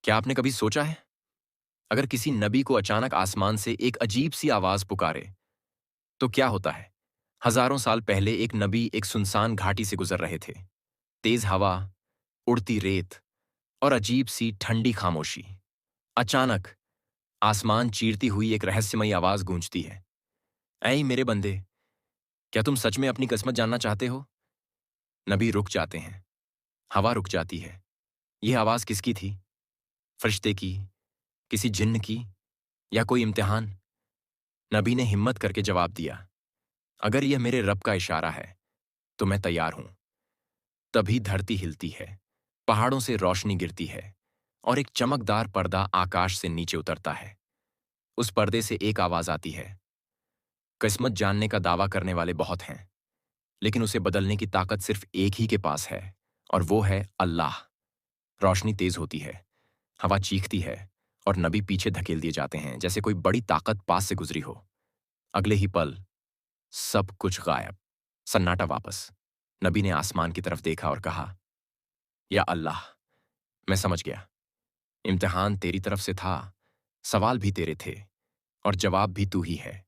क्या आपने कभी सोचा है, अगर किसी नबी को अचानक आसमान से एक अजीब सी आवाज पुकारे, तो क्या होता है? हजारों साल पहले एक नबी एक सुनसान घाटी से गुजर रहे थे। तेज हवा, उड़ती रेत और अजीब सी ठंडी खामोशी। अचानक आसमान चीरती हुई एक रहस्यमयी आवाज गूंजती है। ऐ मेरे बंदे, क्या तुम सच में अपनी किस्मत जानना चाहते हो? नबी रुक जाते हैं। हवा रुक जाती है। यह आवाज किसकी थी? फरिश्ते की, किसी जिन्न की, या कोई इम्तिहान? नबी ने हिम्मत करके जवाब दिया, अगर यह मेरे रब का इशारा है तो मैं तैयार हूं। तभी धरती हिलती है, पहाड़ों से रोशनी गिरती है और एक चमकदार पर्दा आकाश से नीचे उतरता है। उस पर्दे से एक आवाज आती है, किस्मत जानने का दावा करने वाले बहुत हैं, लेकिन उसे बदलने की ताकत सिर्फ एक ही के पास है, और वो है अल्लाह। रोशनी तेज होती है, हवा चीखती है और नबी पीछे धकेल दिए जाते हैं जैसे कोई बड़ी ताकत पास से गुजरी हो। अगले ही पल सब कुछ गायब, सन्नाटा वापस। नबी ने आसमान की तरफ देखा और कहा, या अल्लाह, मैं समझ गया। इम्तिहान तेरी तरफ से था, सवाल भी तेरे थे, और जवाब भी तू ही है।